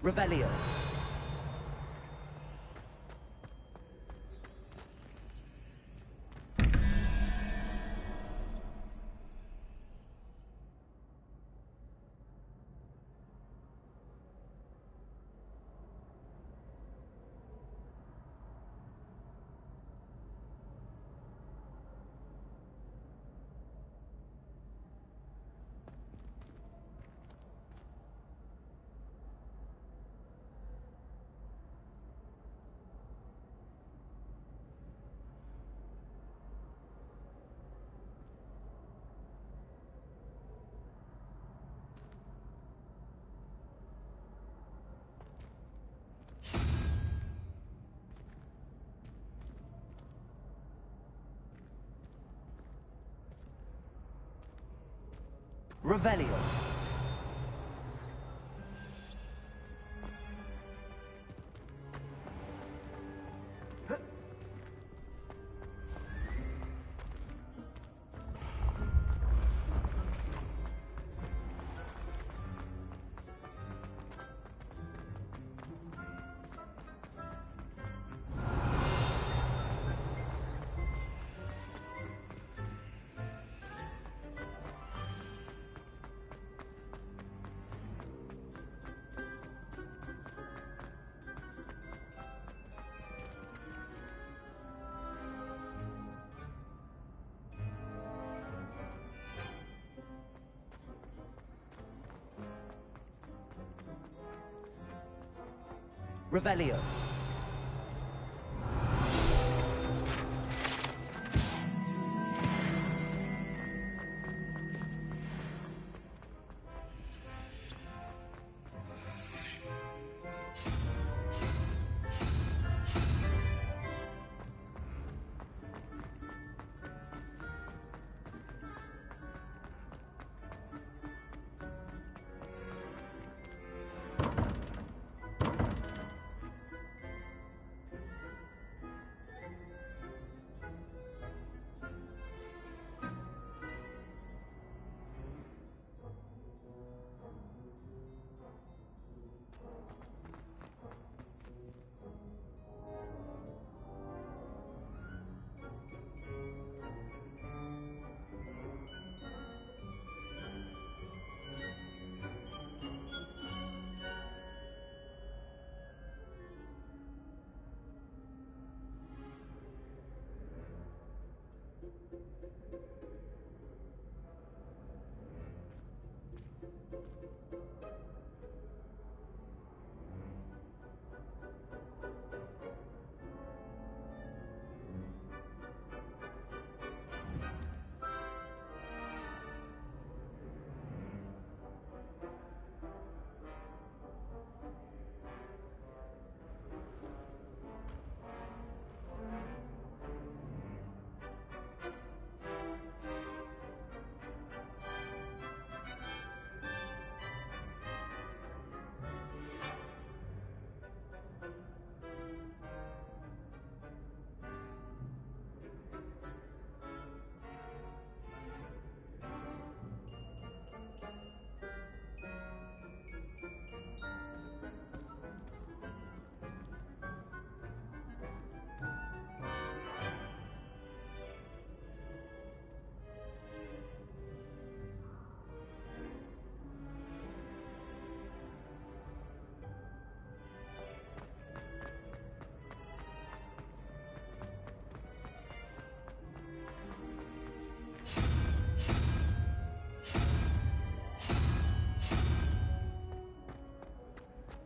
Revelio. Revelio. Revelio.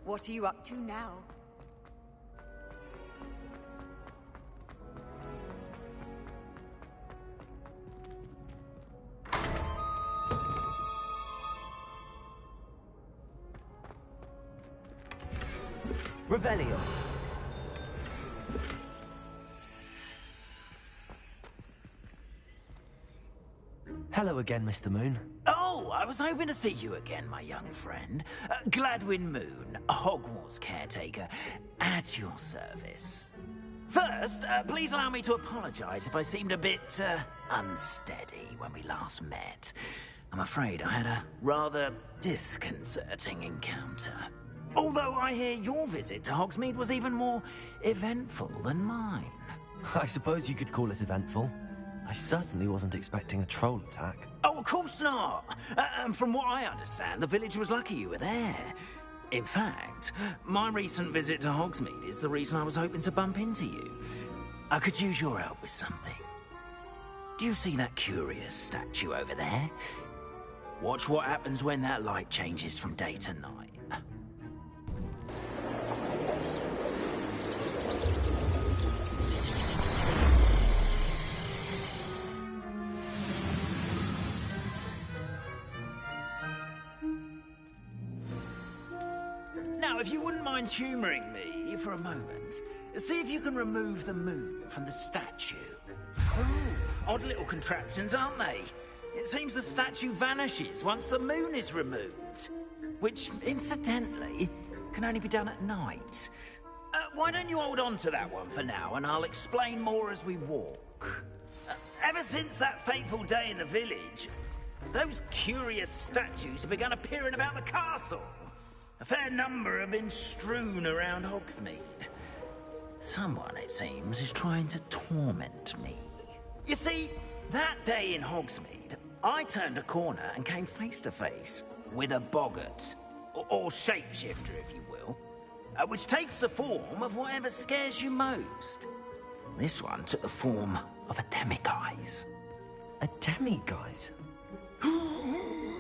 What are you up to now? Revelio. Hello again, Mr. Moon. Oh, I was hoping to see you again, my young friend. Gladwin Moon, Hogwarts caretaker, at your service. First, please allow me to apologize if I seemed a bit, unsteady when we last met. I'm afraid I had a rather disconcerting encounter. Although I hear your visit to Hogsmeade was even more eventful than mine. I suppose you could call it eventful. I certainly wasn't expecting a troll attack. Oh, of course not. And from what I understand, the village was lucky you were there. In fact, my recent visit to Hogsmeade is the reason I was hoping to bump into you. I could use your help with something. Do you see that curious statue over there? Watch what happens when that light changes from day to night. Now, if you wouldn't mind humouring me for a moment, see if you can remove the moon from the statue. Ooh, odd little contraptions, aren't they? It seems the statue vanishes once the moon is removed, which, incidentally, can only be done at night. Why don't you hold on to that one for now, and I'll explain more as we walk. Ever since that fateful day in the village, those curious statues have begun appearing about the castle. A fair number have been strewn around Hogsmeade. Someone, it seems, is trying to torment me. You see, that day in Hogsmeade, I turned a corner and came face to face with a boggart, or shapeshifter, if you will, which takes the form of whatever scares you most. This one took the form of a demiguise. A demiguise?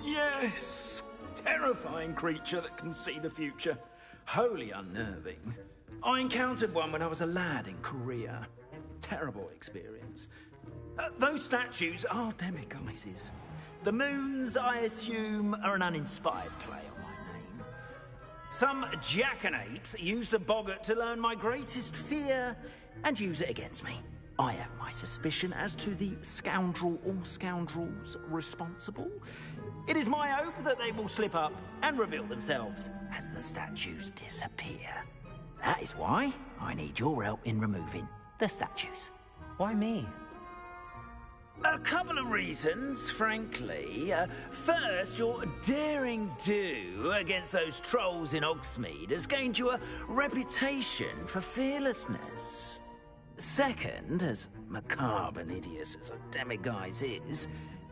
Yes! Terrifying creature that can see the future. Wholly unnerving. I encountered one when I was a lad in Korea. Terrible experience. Those statues are demiguises. The moons, I assume, are an uninspired play on my name. Some jackanapes used a boggart to learn my greatest fear and use it against me. I have my suspicion as to the scoundrel or scoundrels responsible. It is my hope that they will slip up and reveal themselves as the statues disappear. That is why I need your help in removing the statues. Why me? A couple of reasons, frankly. First, your daring do against those trolls in Hogsmeade has gained you a reputation for fearlessness. Second, as macabre and hideous as a demiguise is,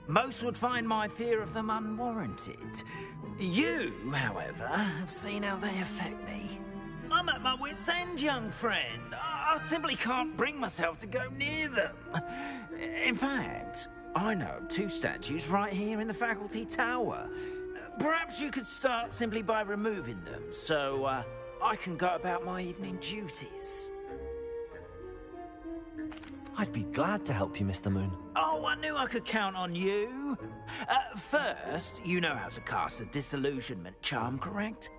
most would find my fear of them unwarranted. You, however, have seen how they affect me. I'm at my wit's end, young friend. I simply can't bring myself to go near them. In fact, I know of two statues right here in the faculty tower. Perhaps you could start simply by removing them, so I can go about my evening duties. I'd be glad to help you, Mr. Moon. Oh, I knew I could count on you. First, you know how to cast a disillusionment charm, correct?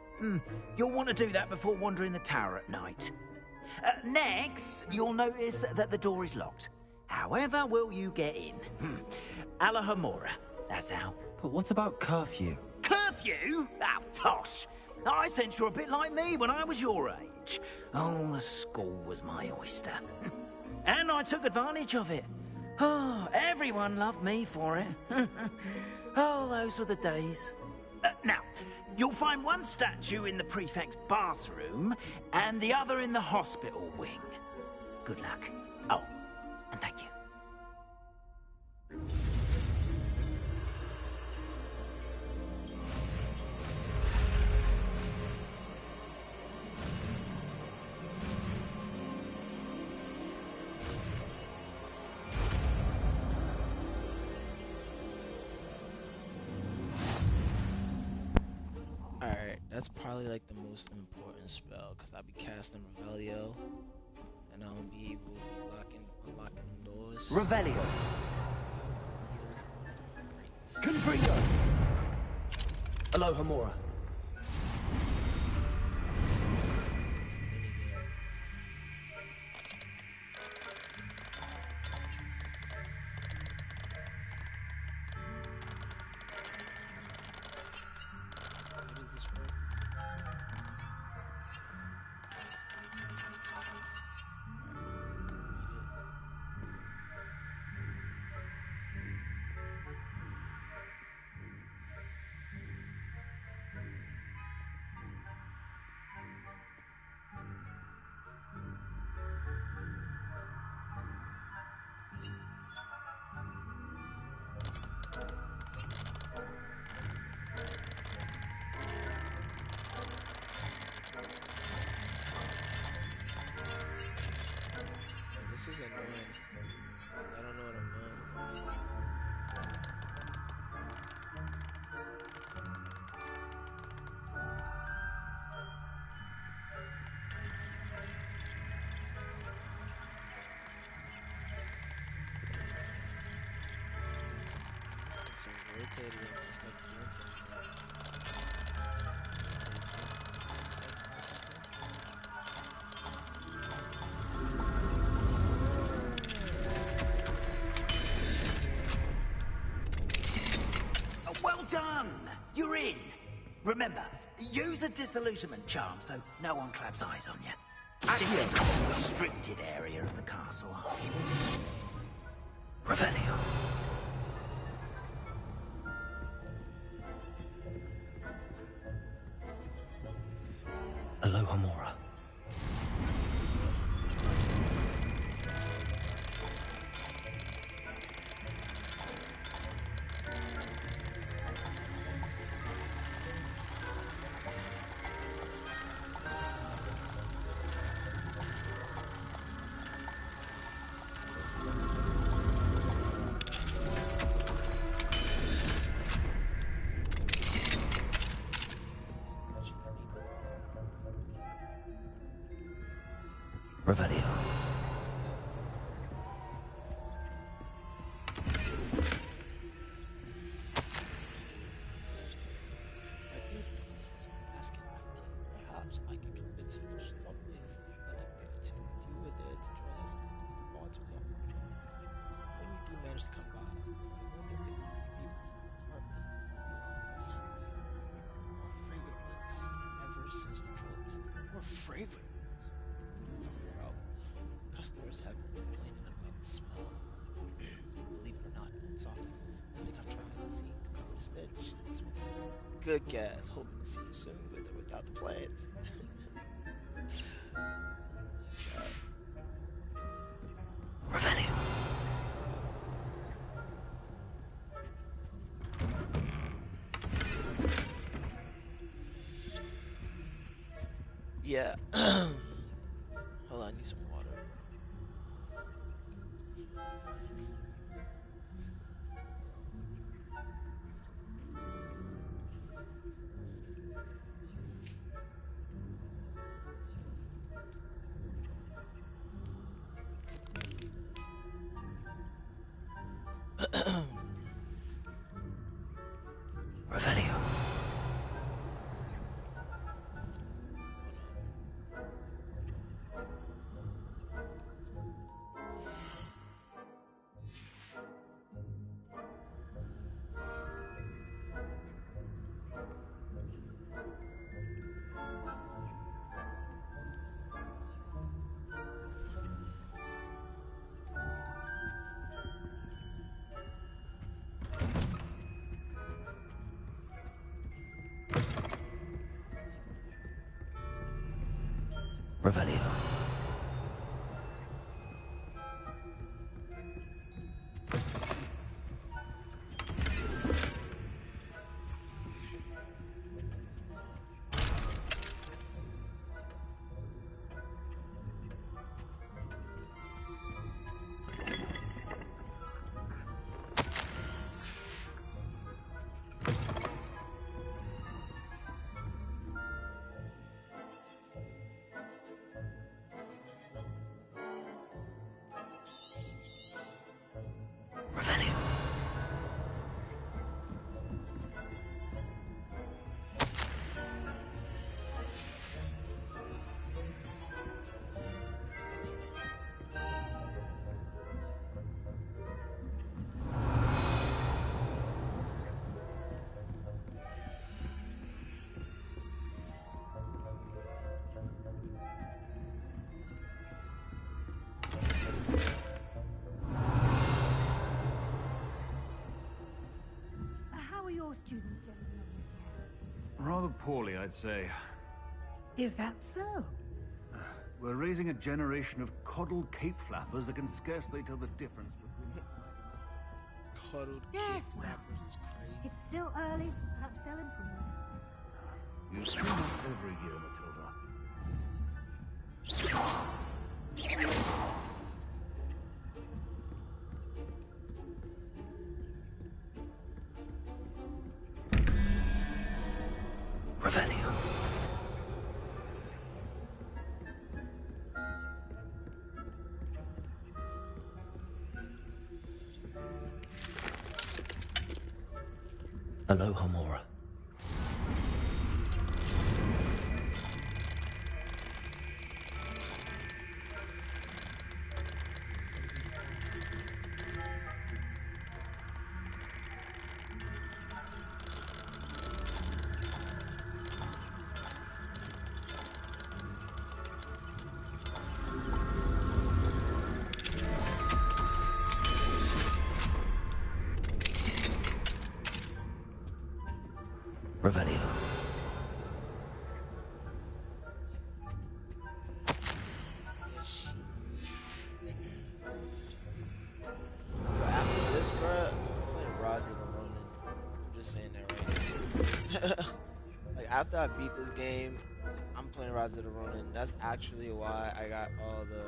You'll want to do that before wandering the tower at night. Next, you'll notice that the door is locked. However will you get in? Alahomora, that's how. But what about curfew? Curfew? Oh, tosh. I sense you're a bit like me when I was your age. Oh, the school was my oyster. And I took advantage of it. Oh, everyone loved me for it. Oh, those were the days. Now, you'll find one statue in the prefect's bathroom and the other in the hospital wing. Good luck. Oh, and thank you. That's probably probably like the most important spell because I'll be casting Revelio, and I'll be able to be unlocking them doors. Revelio. Great. Confringo. Alohomora. This is annoying. I don't know what I'm doing. So rotating just like doing something. Well done! You're in! Remember, use a disillusionment charm so no one claps eyes on you. This is a restricted area of the castle. Revelio. Alohomora. Revelio. Asking my team, perhaps I can convince you to stop playing for me letting me if you were there to join us in Baltimore. When you do manage to come by, I wonder if you would be able to part with your scents. More fragrant ones ever since the Trollton. More fragrant ones. Talking about customers have been complaining about the smell. Believe it or not, it's often nothing I've tried seeing to cover the stench. It's good gas. Hoping to see you soon with or without the plants. Revelio. Yeah. Hold on, I need some water. Revelio. Revelio. Rather poorly, I'd say. Is that so? We're raising a generation of coddled cape flappers that can scarcely tell the difference between... Cuddled Yes, kick well, flappers is crazy. it's still early. Perhaps they'll improve. You see that every year, Matilda. Revelio. Aloha Mora. Revelio. After this, bro, I'm playing Rise of the Ronin. I'm just saying that right now. Like, after I beat this game, I'm playing Rise of the Ronin. That's actually why I got all the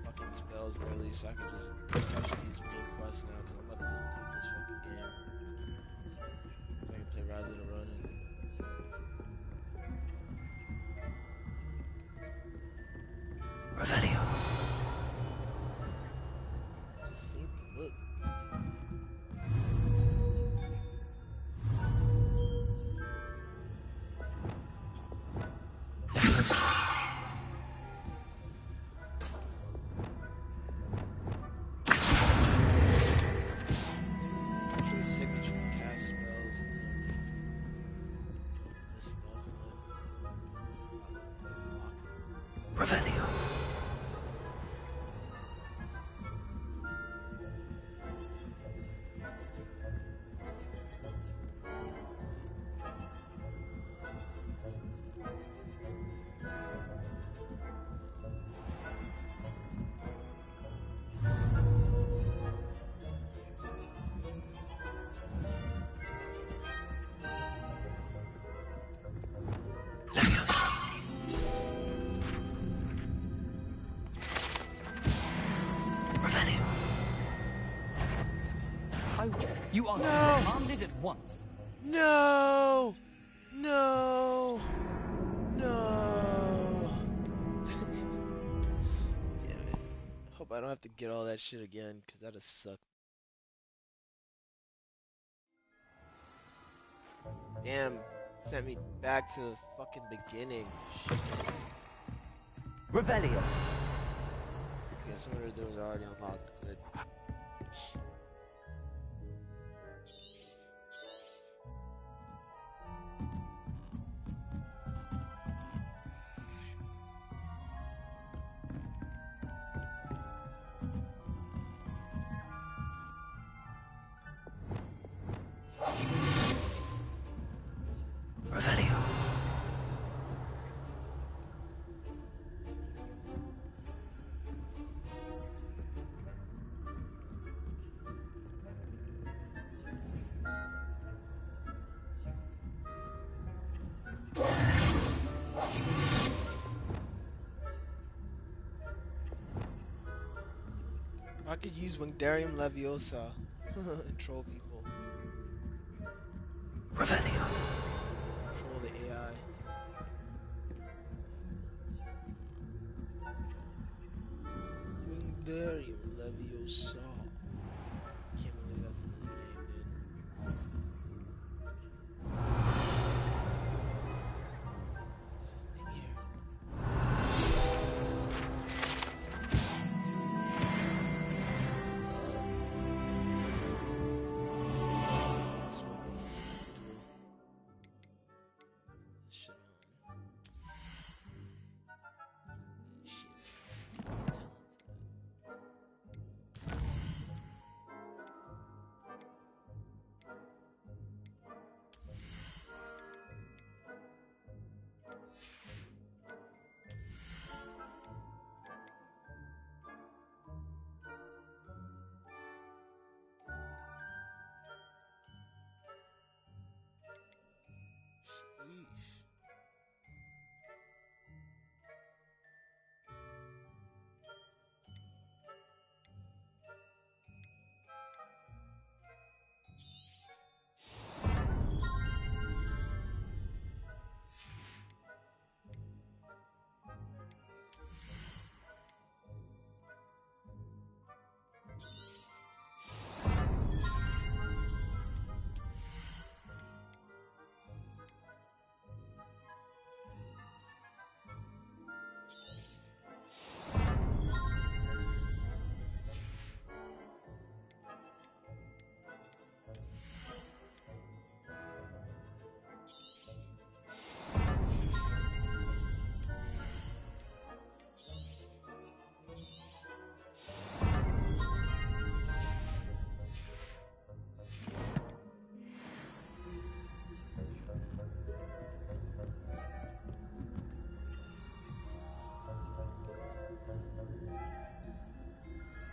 fucking spells early, so I can just rush these main quests now, because I'm about to beat this fucking game. So I can play Rise of the Ronin. Revelio. Just seen the look. Actually, signature can cast spells and the stealth one. Block. Revelio. Revelio. You are No! commanded at once. No! No! No! Damn it. Hope I don't have to get all that shit again, because that'd suck. Damn, sent me back to the fucking beginning. Shit. Revelio. Okay, some of the doors are already unlocked. Good. Revelio. I could use Wingardium Leviosa and troll people. Revelio. Troll the AI. Wingardium Leviosa. Can't believe that's in this game, dude. What's this thing here? Let's smoke the through. This shit on. Shit.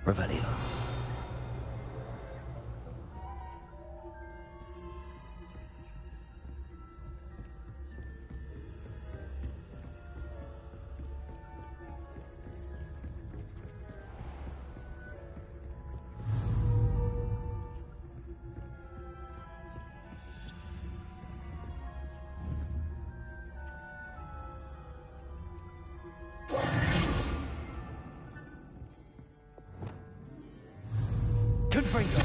Revelio. Confringo.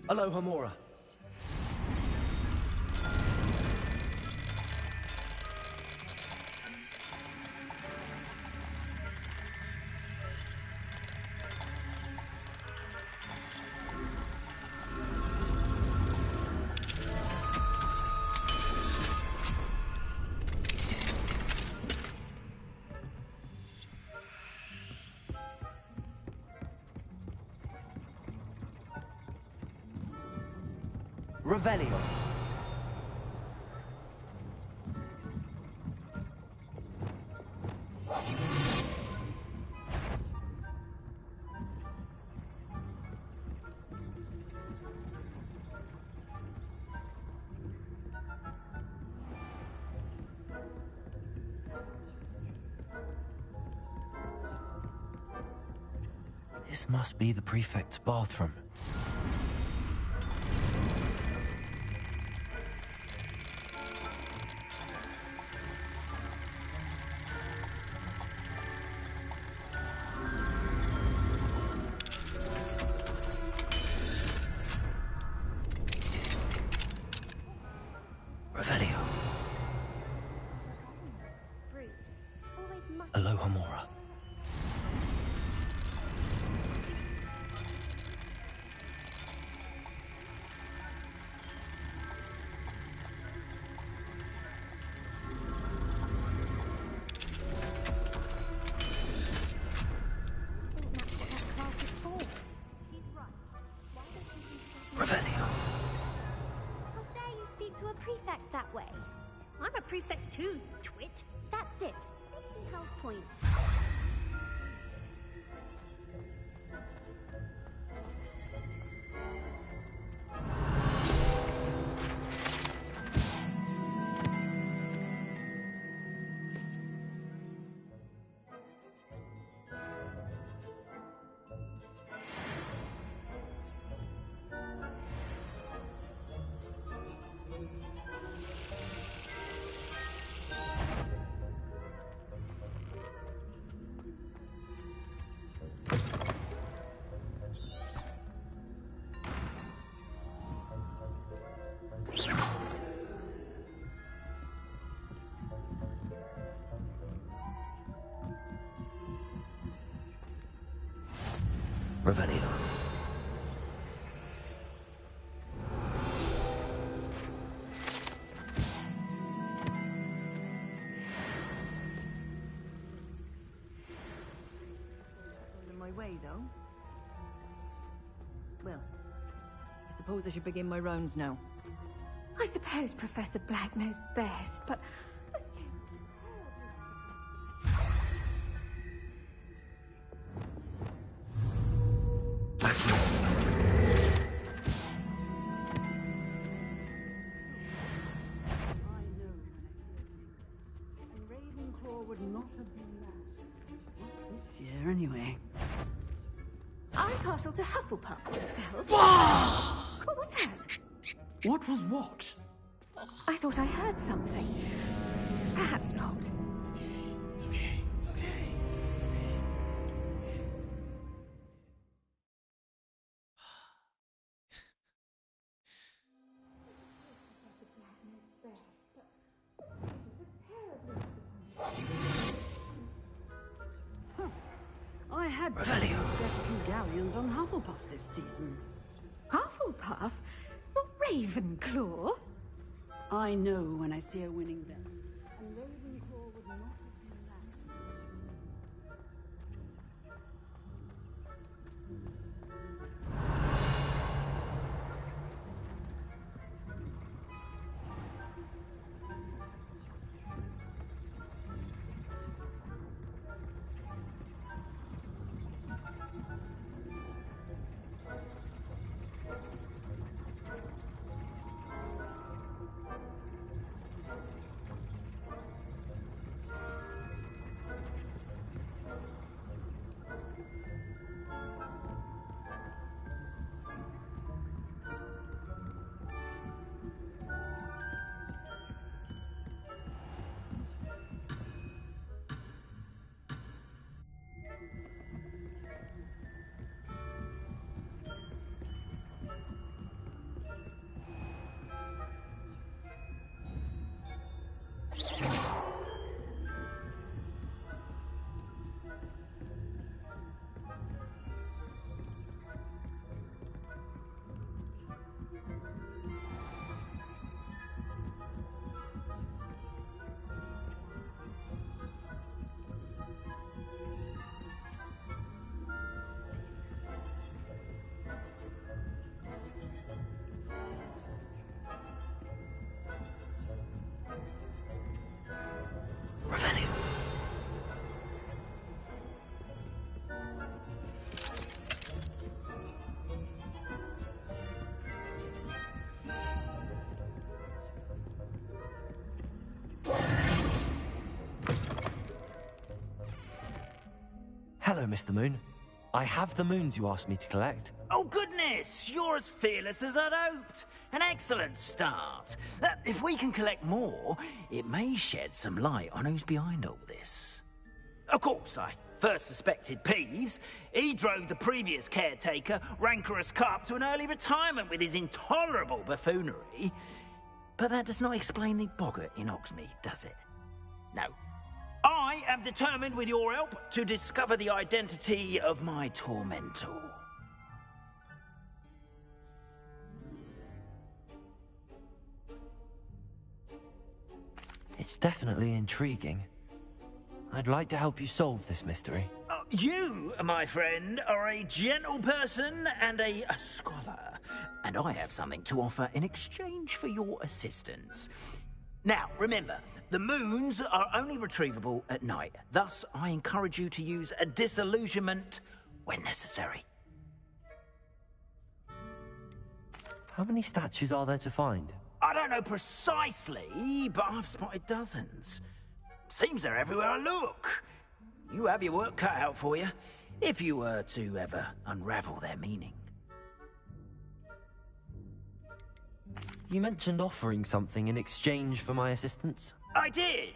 Aloha Mora. Revelio. This must be the prefect's bathroom. Revelio. Aloha Mora. Revelio. How dare you speak to a prefect that way? I'm a prefect too, twit. That's it. Make me help points. Revelio. On my way, though. Well, I suppose I should begin my rounds now. I suppose Professor Black knows best, but... Would not have been that. Not this year, anyway. I'm partial to Hufflepuff myself. What was that? What was what? I thought I heard something. Perhaps not. It's okay. It's okay. It's okay. I had Revelio. get a few galleons on Hufflepuff this season. Hufflepuff? Not Ravenclaw? I know when I see a winning bet. And Ravenclaw would not have been that. Hello, Mr. Moon. I have the moons you asked me to collect. Oh, goodness! You're as fearless as I'd hoped. An excellent start. If we can collect more, it may shed some light on who's behind all this. Of course, I first suspected Peeves. He drove the previous caretaker, Rancorous Carp, to an early retirement with his intolerable buffoonery. But that does not explain the boggart in Oxmead, does it? No. I am determined, with your help, to discover the identity of my tormentor. It's definitely intriguing. I'd like to help you solve this mystery. You, my friend, are a gentle person and a scholar, and I have something to offer in exchange for your assistance. Now, remember, the moons are only retrievable at night. Thus, I encourage you to use a disillusionment when necessary. How many statues are there to find? I don't know precisely, but I've spotted dozens. Seems they're everywhere I look. You have your work cut out for you, if you were to ever unravel their meaning. You mentioned offering something in exchange for my assistance? I did.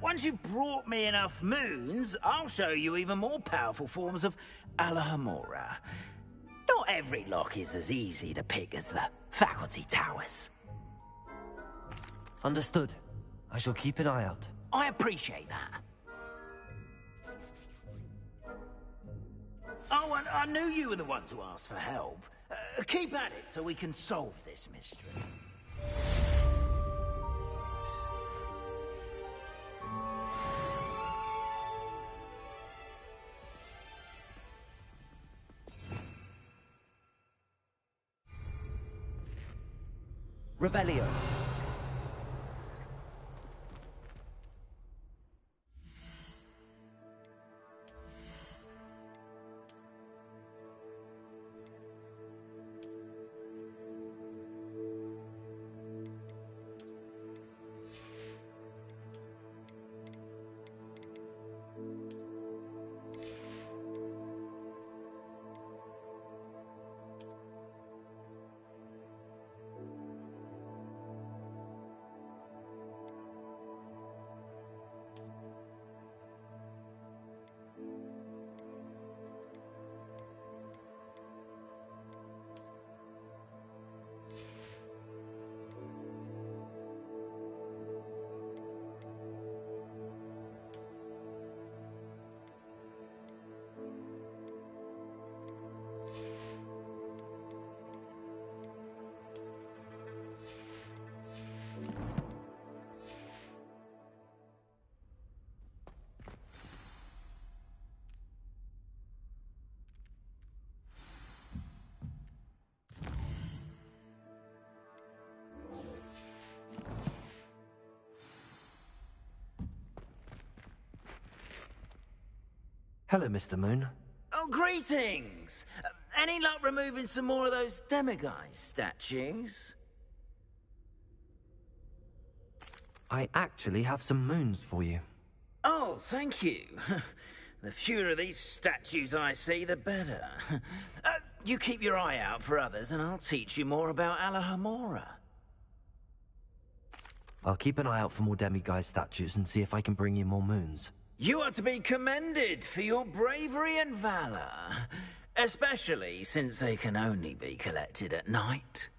Once you've brought me enough moons, I'll show you even more powerful forms of Alohomora. Not every lock is as easy to pick as the faculty towers. Understood. I shall keep an eye out. I appreciate that. Oh, and I knew you were the one to ask for help. Keep at it so we can solve this mystery. Revelio. Hello, Mr. Moon. Oh, greetings! Any luck removing some more of those demiguise statues? I actually have some moons for you. Oh, thank you. The fewer of these statues I see, the better. You keep your eye out for others, and I'll teach you more about Alohomora. I'll keep an eye out for more demiguise statues and see if I can bring you more moons. You are to be commended for your bravery and valor, especially since they can only be collected at night.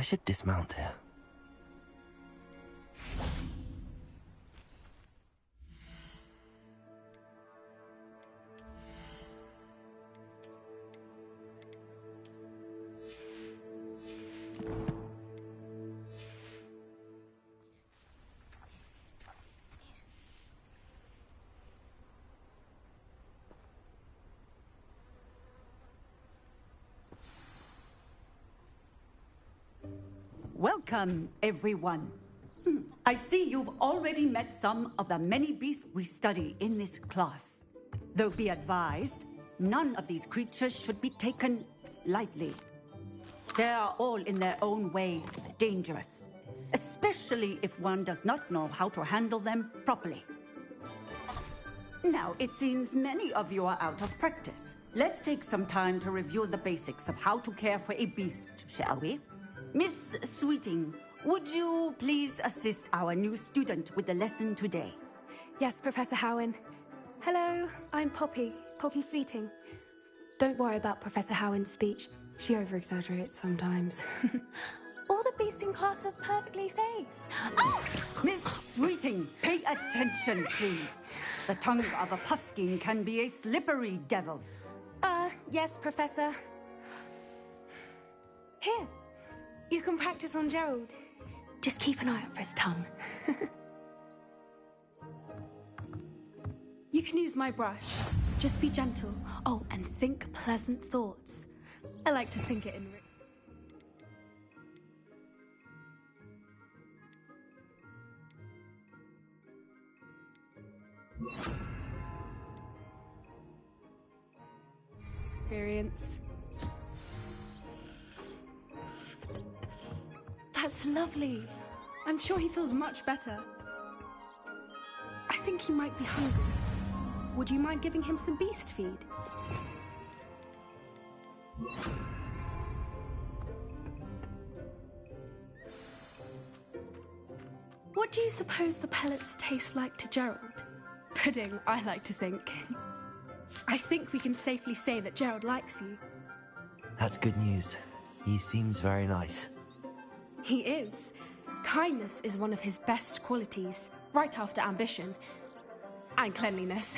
I should dismount here. Welcome, everyone. I see you've already met some of the many beasts we study in this class. Though be advised, none of these creatures should be taken lightly. They are all in their own way dangerous, especially if one does not know how to handle them properly. Now, it seems many of you are out of practice. Let's take some time to review the basics of how to care for a beast, shall we? Miss Sweeting, would you please assist our new student with the lesson today? Yes, Professor Howen. Hello, I'm Poppy Sweeting. Don't worry about Professor Howen's speech. She over-exaggerates sometimes. All the beasts in class are perfectly safe. Oh! Miss Sweeting, pay attention, please. The tongue of a puffskein can be a slippery devil. Yes, Professor. Here. You can practice on Gerald. Just keep an eye out for his tongue. You can use my brush. Just be gentle. Oh, and think pleasant thoughts. I like to think it in... experience. That's lovely. I'm sure he feels much better. I think he might be hungry. Would you mind giving him some beast feed? What do you suppose the pellets taste like to Gerald? Pudding, I like to think. I think we can safely say that Gerald likes you. That's good news. He seems very nice. He is. Kindness is one of his best qualities, right after ambition. And cleanliness.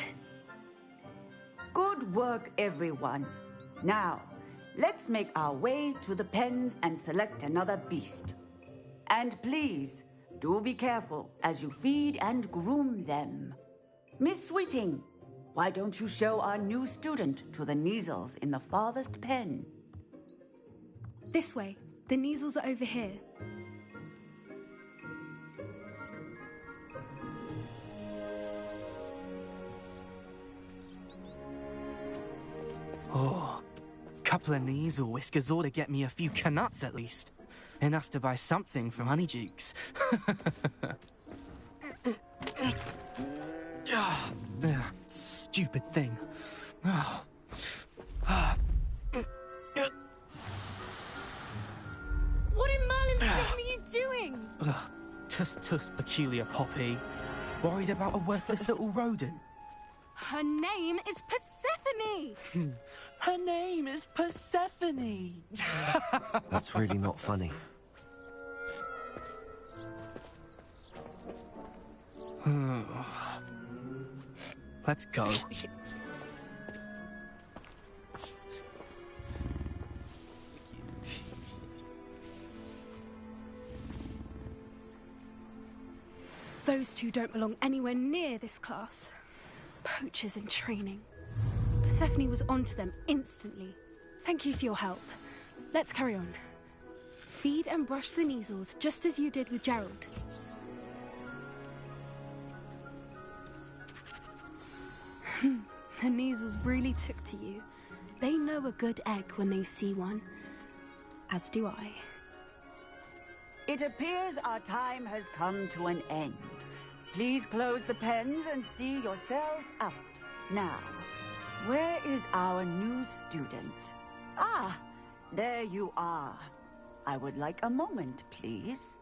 Good work, everyone. Now, let's make our way to the pens and select another beast. And please, do be careful as you feed and groom them. Miss Sweeting, why don't you show our new student to the Neasels in the farthest pen? This way. The Neasels are over here. Oh, couple of Neasel whiskers ought to get me a few canuts at least. Enough to buy something from Honeydukes. Stupid thing. What in Merlin's name are you doing? Tuss, peculiar Poppy. Worried about a worthless little rodent. Her name is Persephone! Her name is Persephone! That's really not funny. Let's go. Those two don't belong anywhere near this class. Poachers in training. Persephone was onto them instantly. Thank you for your help. Let's carry on. Feed and brush the Neasels just as you did with Gerald. The Neasels really took to you. They know a good egg when they see one. As do I. It appears our time has come to an end. Please close the pens and see yourselves out. Now, where is our new student? Ah, there you are. I would like a moment, please.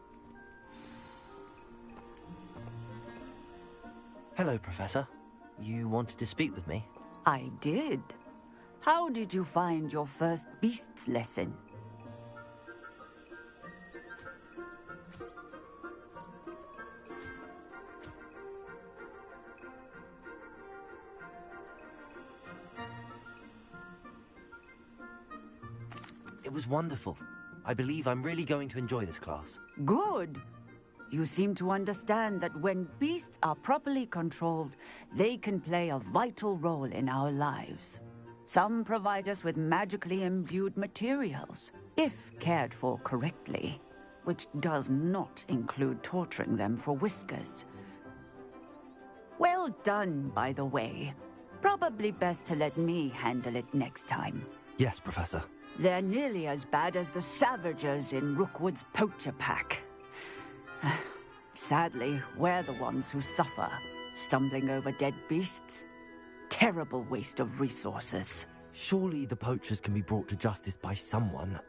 Hello, Professor. You wanted to speak with me? I did. How did you find your first beasts lesson? It was wonderful. I believe I'm really going to enjoy this class. Good. You seem to understand that when beasts are properly controlled, they can play a vital role in our lives. Some provide us with magically imbued materials, if cared for correctly, which does not include torturing them for whiskers. Well done, by the way. Probably best to let me handle it next time. Yes, Professor. They're nearly as bad as the Savagers in Rookwood's poacher pack. Sadly, we're the ones who suffer, stumbling over dead beasts. Terrible waste of resources. Surely the poachers can be brought to justice by someone.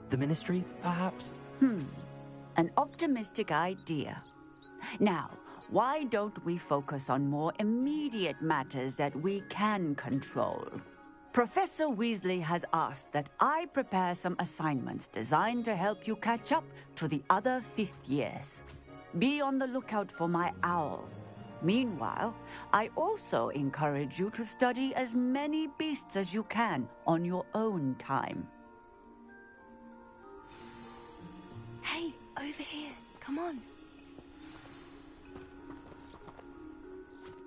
The Ministry, perhaps? An optimistic idea. Now, why don't we focus on more immediate matters that we can control? Professor Weasley has asked that I prepare some assignments designed to help you catch up to the other fifth years. Be on the lookout for my owl. Meanwhile, I also encourage you to study as many beasts as you can on your own time. Hey, over here. Come on.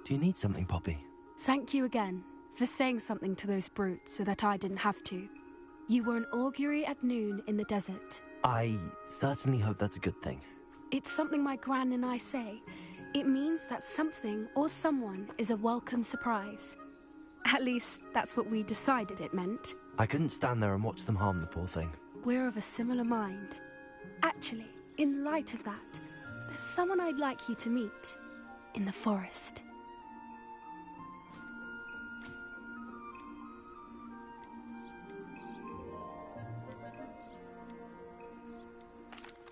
Do you need something, Poppy? Thank you again for saying something to those brutes so that I didn't have to. You were an augury at noon in the desert. I certainly hope that's a good thing. It's something my gran and I say. It means that something or someone is a welcome surprise. At least, that's what we decided it meant. I couldn't stand there and watch them harm the poor thing. We're of a similar mind. Actually, in light of that, there's someone I'd like you to meet in the forest.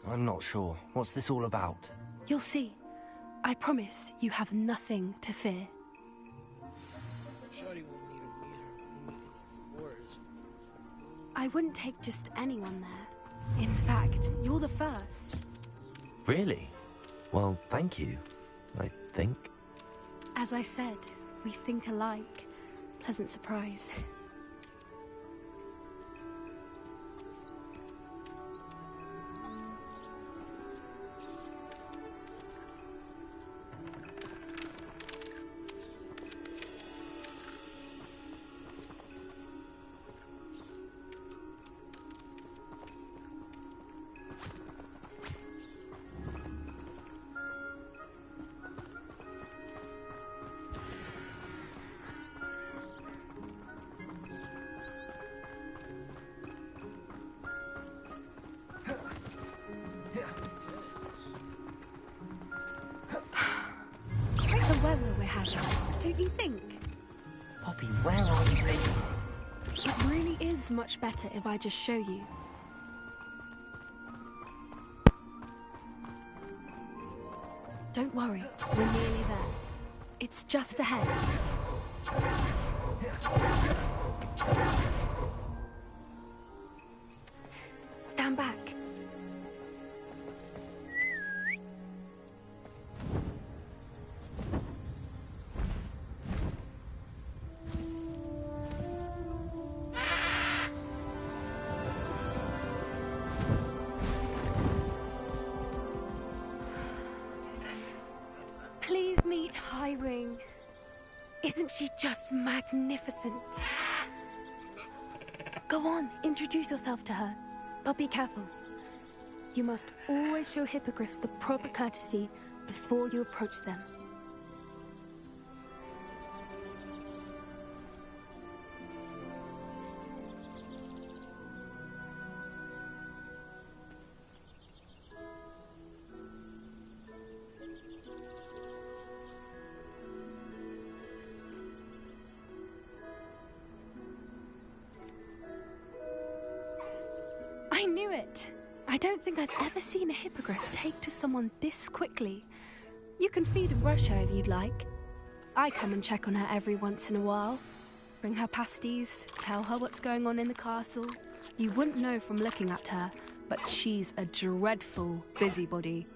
I'm not sure. What's this all about? You'll see. I promise you have nothing to fear. Shorty won't need a meter. Words. I wouldn't take just anyone there. In fact, you're the first. Really? Well, thank you, I think. As I said, we think alike. Pleasant surprise. Don't you think? Poppy, where are you taking me? It really is much better if I just show you. Don't worry, we're nearly there. It's just ahead. Stand back. Please meet Highwing. Isn't she just magnificent? Go on, introduce yourself to her. But be careful. You must always show hippogriffs the proper courtesy before you approach them. I knew it! I don't think I've ever seen a hippogriff take to someone this quickly. You can feed and brush her if you'd like. I come and check on her every once in a while. Bring her pasties, tell her what's going on in the castle. You wouldn't know from looking at her, but she's a dreadful busybody.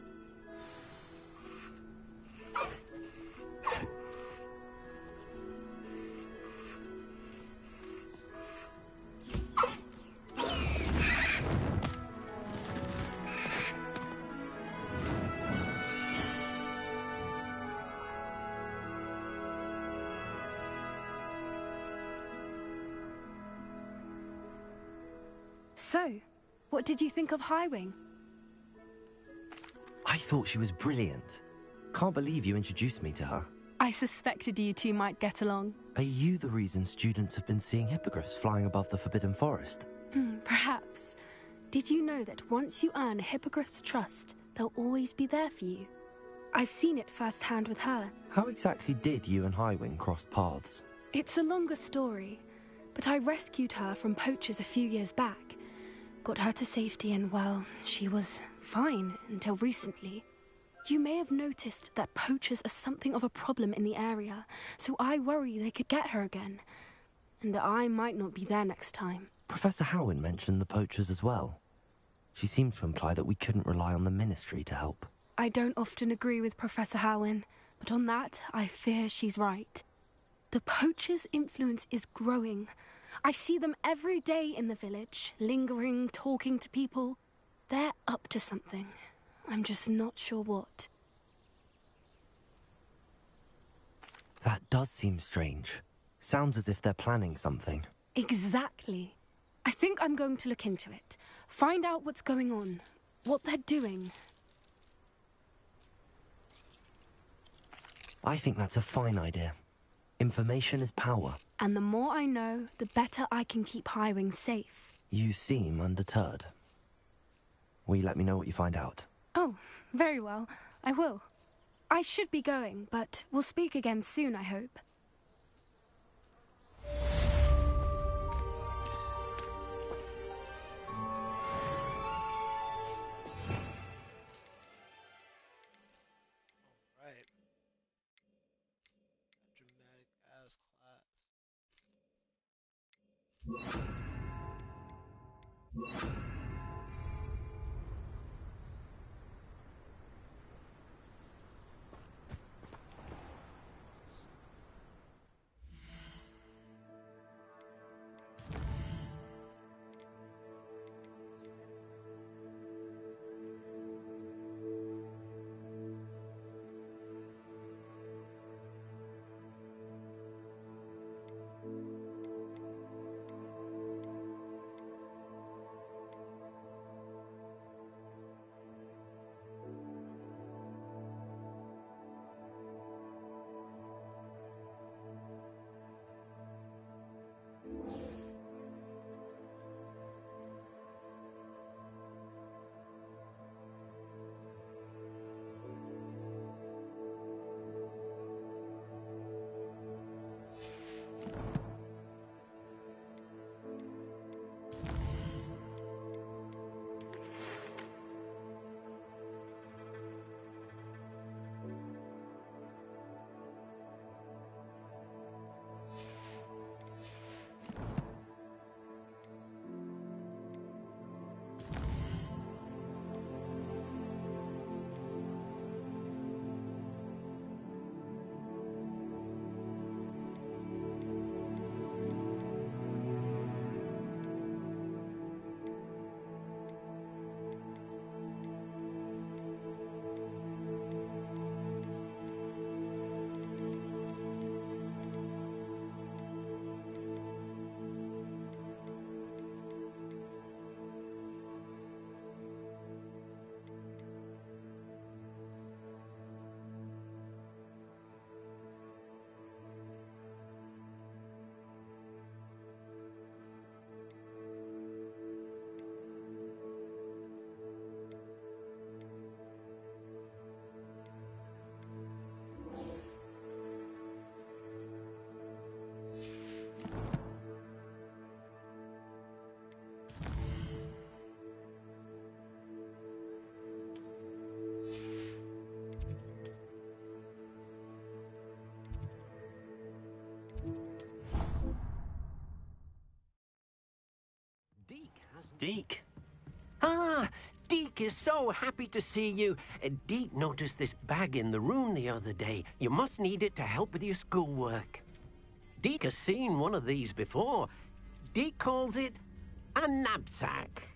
So, what did you think of Highwing? I thought she was brilliant. Can't believe you introduced me to her. I suspected you two might get along. Are you the reason students have been seeing hippogriffs flying above the Forbidden Forest? Perhaps. Did you know that once you earn a hippogriff's trust, they'll always be there for you? I've seen it firsthand with her. How exactly did you and Highwing cross paths? It's a longer story, but I rescued her from poachers a few years back. Got her to safety and, well, she was fine until recently. You may have noticed that poachers are something of a problem in the area, so I worry they could get her again. And I might not be there next time. Professor Howin mentioned the poachers as well. She seemed to imply that we couldn't rely on the Ministry to help. I don't often agree with Professor Howin, but on that, I fear she's right. The poachers' influence is growing. I see them every day in the village, lingering, talking to people. They're up to something. I'm just not sure what. That does seem strange. Sounds as if they're planning something. Exactly. I think I'm going to look into it. Find out what's going on, what they're doing. I think that's a fine idea. Information is power. And the more I know, the better I can keep Highwing safe. You seem undeterred. Will you let me know what you find out? Oh, very well. I will. I should be going, but we'll speak again soon, I hope. Alright. Dramatic as class. Deke? Ah, Deke is so happy to see you. Deke noticed this bag in the room the other day. You must need it to help with your schoolwork. Deke has seen one of these before. Deke calls it a knapsack.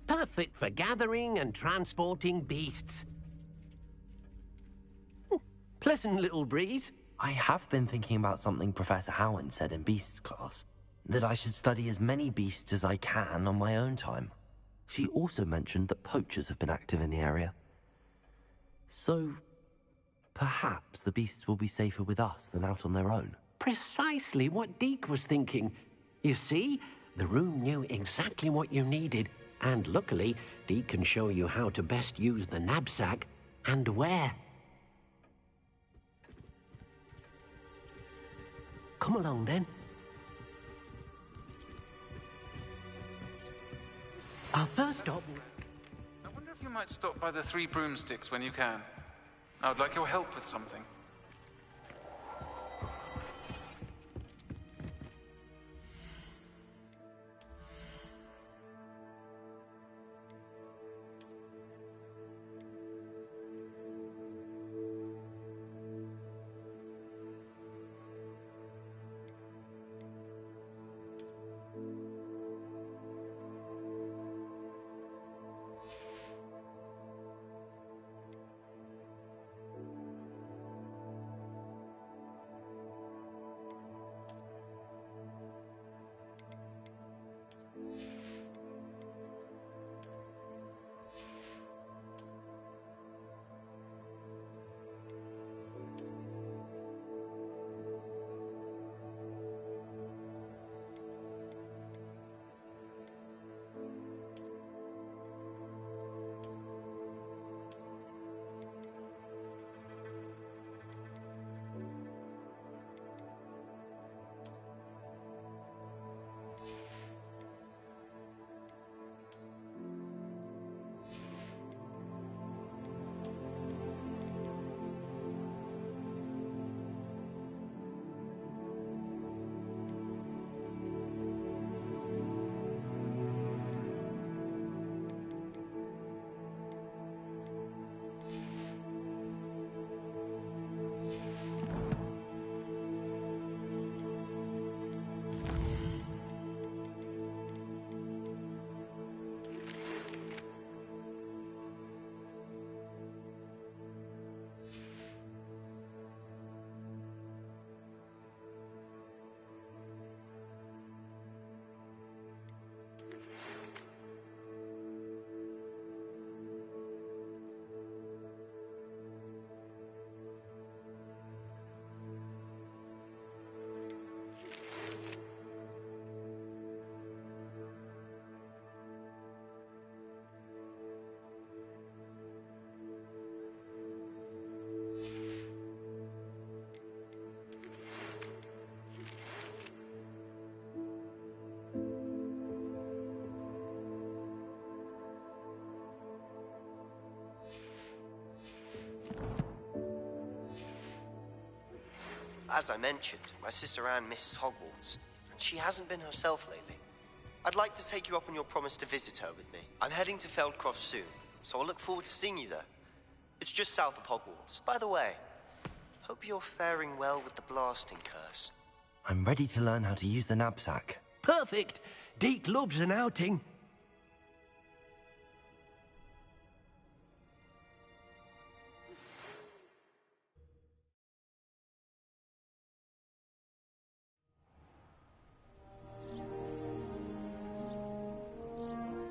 Perfect for gathering and transporting beasts. Pleasant little breeze. I have been thinking about something Professor Howard said in Beasts class, that I should study as many beasts as I can on my own time. She also mentioned that poachers have been active in the area. So, perhaps the beasts will be safer with us than out on their own. Precisely what Deke was thinking. You see, the room knew exactly what you needed, and luckily, Deke can show you how to best use the knapsack and where. Come along, then. Our first stop... I wonder if you might stop by the Three Broomsticks when you can. I would like your help with something. As I mentioned, my sister Anne misses Hogwarts, and she hasn't been herself lately. I'd like to take you up on your promise to visit her with me. I'm heading to Feldcroft soon, so I'll look forward to seeing you there. It's just south of Hogwarts. By the way, hope you're faring well with the blasting curse. I'm ready to learn how to use the knapsack. Perfect! Deke loves an outing.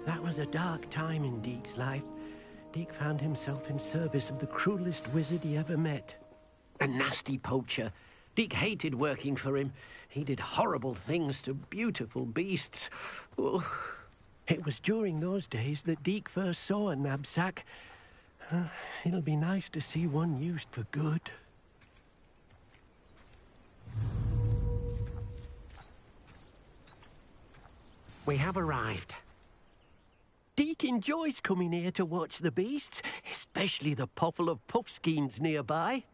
That was a dark time in Deke's life. Deke found himself in service of the cruelest wizard he ever met. A nasty poacher. Deke hated working for him. He did horrible things to beautiful beasts. Oh. It was during those days that Deke first saw a knapsack. It'll be nice to see one used for good. We have arrived. Deke enjoys coming here to watch the beasts, especially the puffle of puffskeins nearby.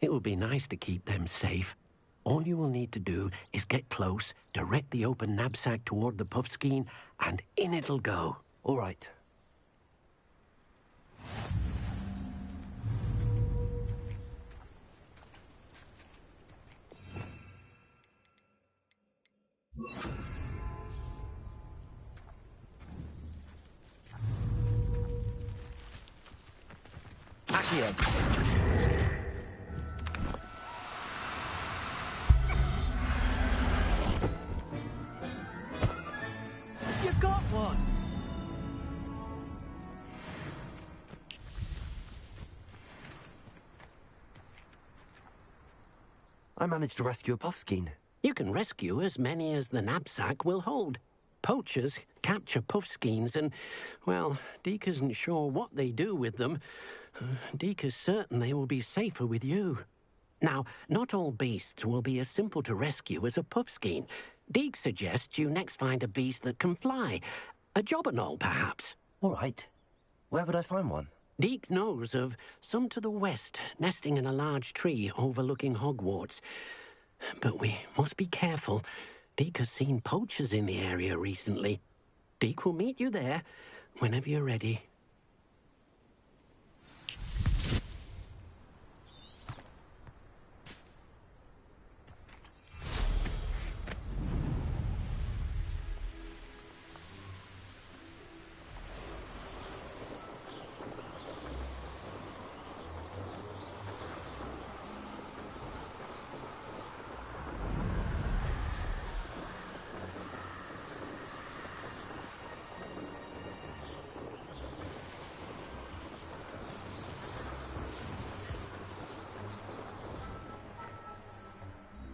It will be nice to keep them safe. All you will need to do is get close, direct the open knapsack toward the puffskein, and in it'll go. All right. I managed to rescue a puffskein. You can rescue as many as the knapsack will hold. Poachers capture puffskeins and, well, Deke isn't sure what they do with them. Deke is certain they will be safer with you. Now, not all beasts will be as simple to rescue as a puffskein. Deke suggests you next find a beast that can fly. A jobberknoll, perhaps. All right. Where would I find one? Deke knows of some to the west, nesting in a large tree overlooking Hogwarts. But we must be careful. Deke has seen poachers in the area recently. Deke will meet you there whenever you're ready.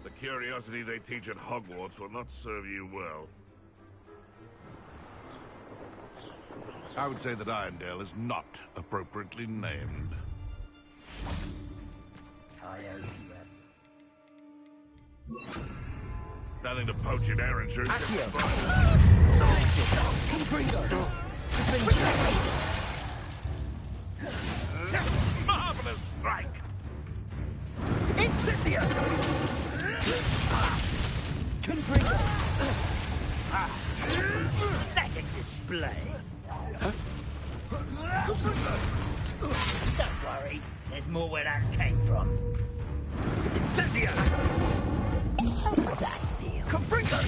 The curiosity they teach at Hogwarts will not serve you well. I would say that Irondale is not appropriately named. Nothing to poach in Errinshire. Marvelous strike! Incendio! Confringo! That is display. Don't worry, there's more where that came from. Incendio! How does that feel? Confringo!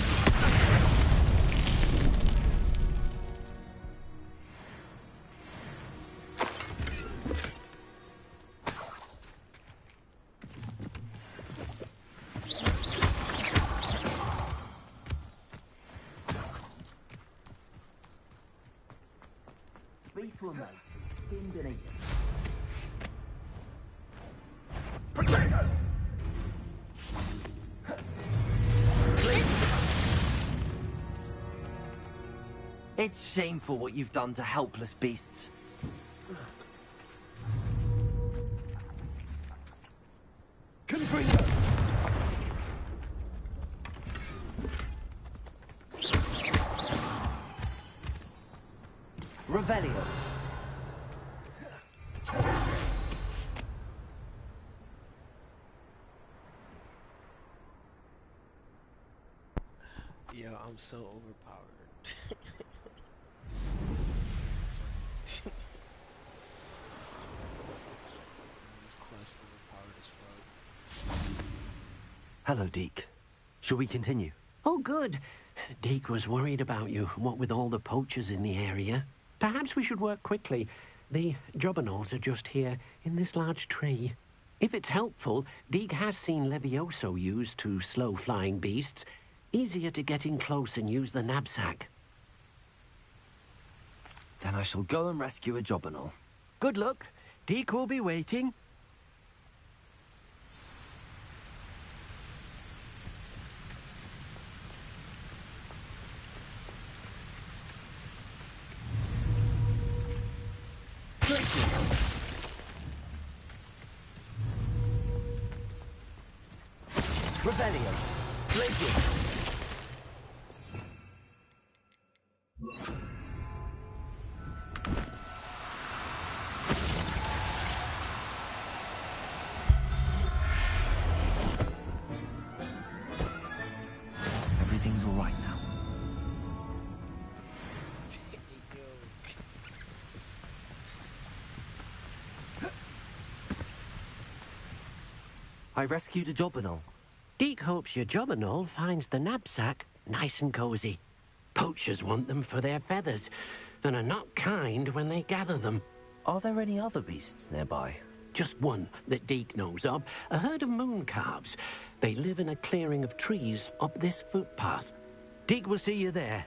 It's shameful what you've done to helpless beasts. Confringo! Revelio. Yeah, I'm so overpowered. This quest overpowered as fuck. Hello, Deke. Shall we continue? Oh, good. Deke was worried about you, what with all the poachers in the area. Perhaps we should work quickly. The jobberknolls are just here, in this large tree. If it's helpful, Deke has seen Levioso used to slow flying beasts. Easier to get in close and use the knapsack. Then I shall go and rescue a jobberknoll. Good luck. Deke will be waiting. Revelio. Glacier. Everything's all right now. I rescued a jobberknoll. Deke hopes your jobberknoll finds the knapsack nice and cozy. Poachers want them for their feathers, and are not kind when they gather them. Are there any other beasts nearby? Just one that Deke knows of, a herd of moon calves. They live in a clearing of trees up this footpath. Deke will see you there.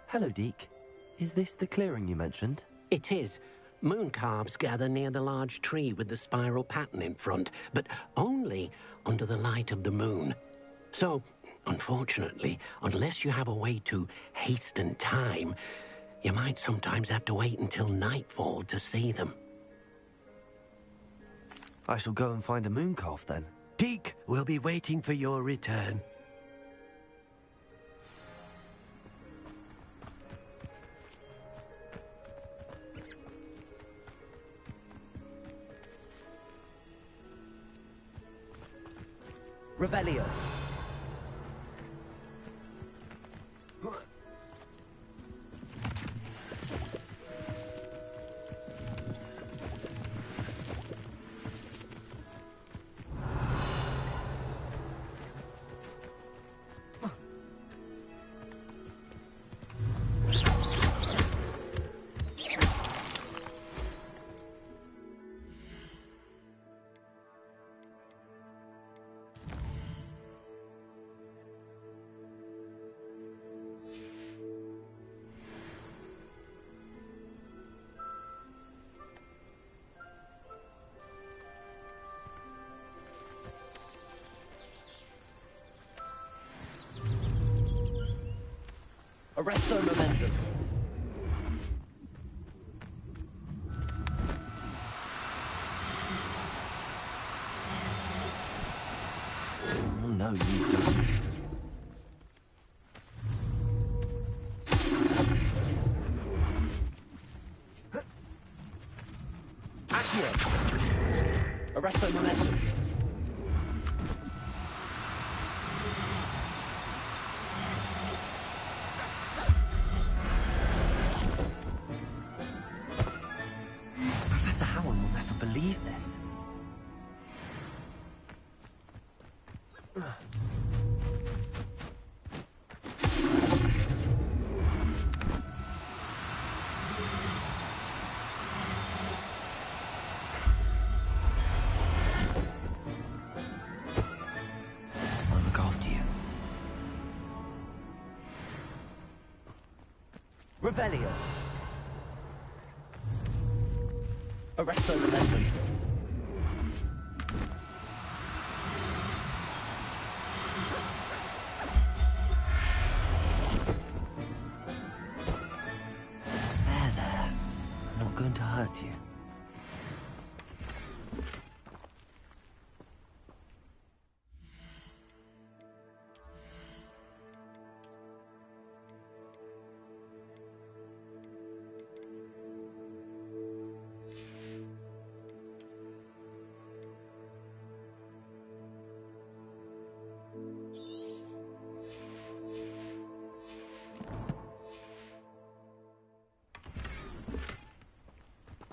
Hello, Deke. Is this the clearing you mentioned? It is. Moon calves gather near the large tree with the spiral pattern in front, but only under the light of the moon. So, unfortunately, unless you have a way to hasten time, you might sometimes have to wait until nightfall to see them. I shall go and find a moon calf then. Deke will be waiting for your return. Revelio. Arresto momentum. Oh no, you don't. Accio. Arresto momentum. Professor Howard will never believe this. I'll look after you. Revelio. Arresto momentum. There. I'm not going to hurt you.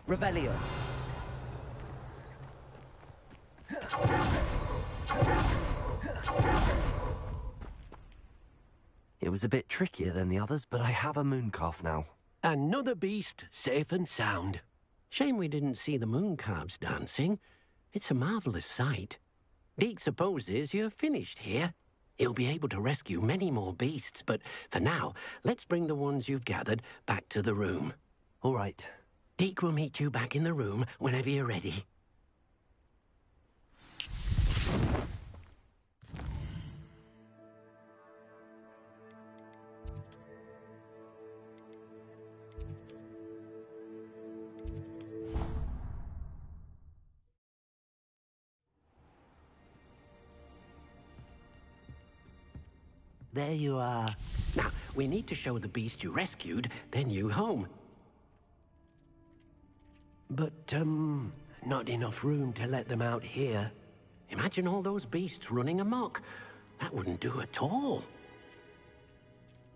Revelio. It was a bit trickier than the others, but I have a moon calf now. Another beast, safe and sound. Shame we didn't see the moon calves dancing. It's a marvelous sight. Deke supposes you're finished here. He'll be able to rescue many more beasts, but for now, let's bring the ones you've gathered back to the room. All right. Deke will meet you back in the room whenever you're ready. There you are. Now, we need to show the beast you rescued their new home. But, not enough room to let them out here. Imagine all those beasts running amok. That wouldn't do at all.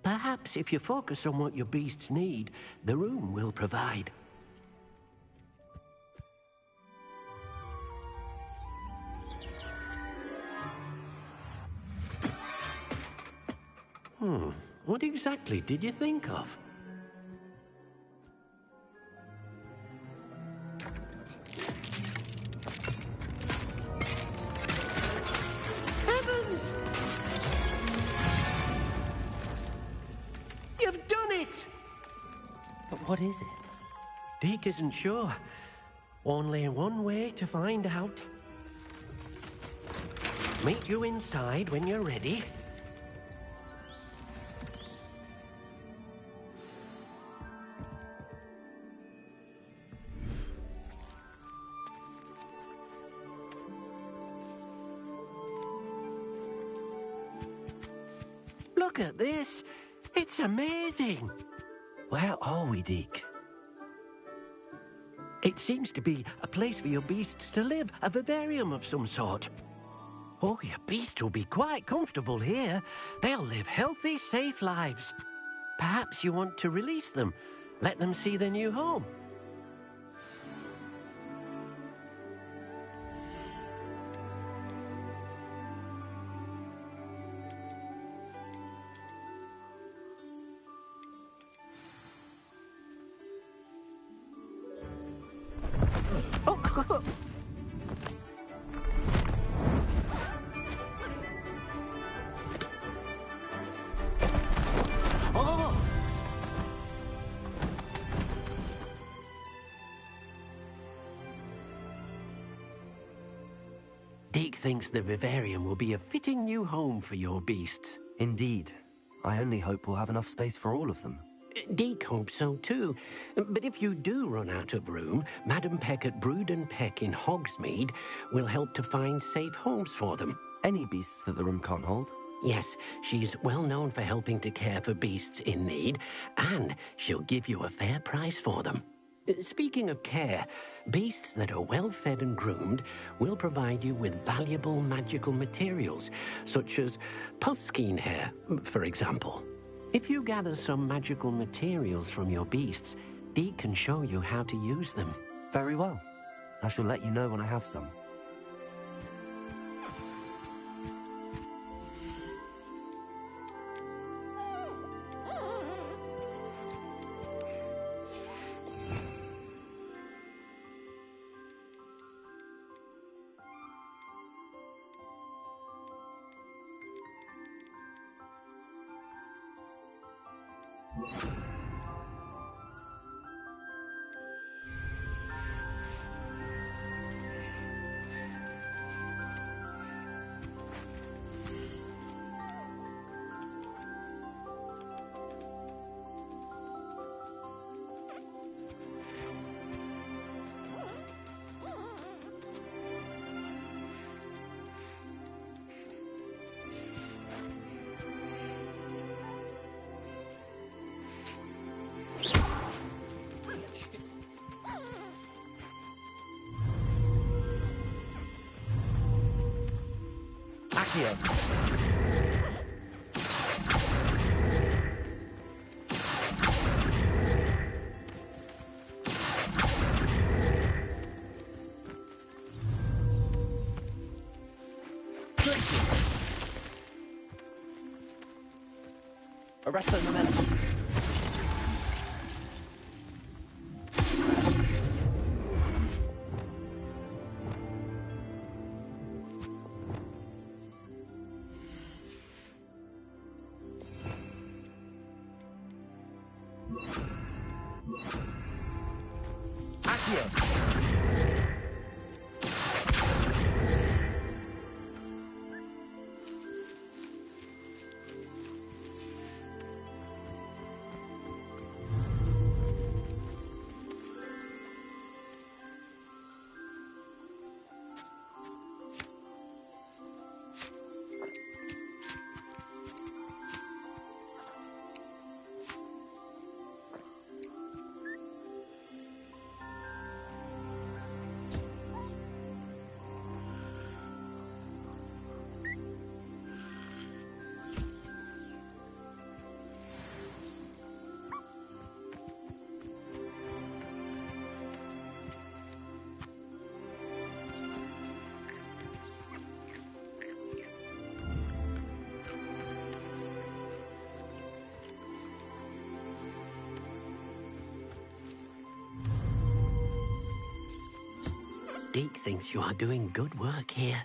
Perhaps if you focus on what your beasts need, the room will provide. What exactly did you think of? Heavens! You've done it! But what is it? Deke isn't sure. Only one way to find out. Meet you inside when you're ready. Look at this. It's amazing. Where are we, Deke? It seems to be a place for your beasts to live, a vivarium of some sort. Oh, your beasts will be quite comfortable here. They'll live healthy, safe lives. Perhaps you want to release them, let them see their new home. Deke thinks the vivarium will be a fitting new home for your beasts. Indeed. I only hope we'll have enough space for all of them. Deke hopes so too. But if you do run out of room, Madam Peck at Brood and Peck in Hogsmeade will help to find safe homes for them. Any beasts that the room can't hold? Yes, she's well known for helping to care for beasts in need, and she'll give you a fair price for them. Speaking of care, beasts that are well fed and groomed will provide you with valuable magical materials, such as puffskein hair, for example. If you gather some magical materials from your beasts, Deke can show you how to use them. Very well. I shall let you know when I have some. Accio. Arrest the momentum. Deke thinks you are doing good work here.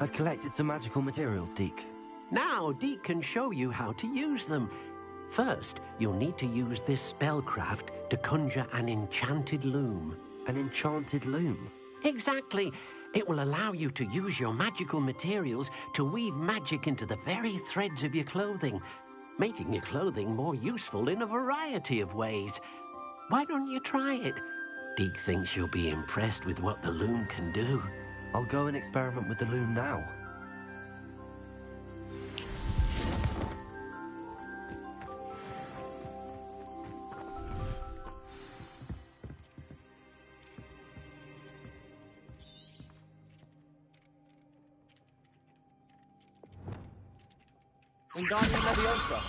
I've collected some magical materials, Deke. Now, Deke can show you how to use them. First, you'll need to use this spellcraft to conjure an enchanted loom. An enchanted loom? Exactly. It will allow you to use your magical materials to weave magic into the very threads of your clothing, making your clothing more useful in a variety of ways. Why don't you try it? Deke thinks you'll be impressed with what the loom can do. I'll go and experiment with the loom now. Wingardium Leviosa.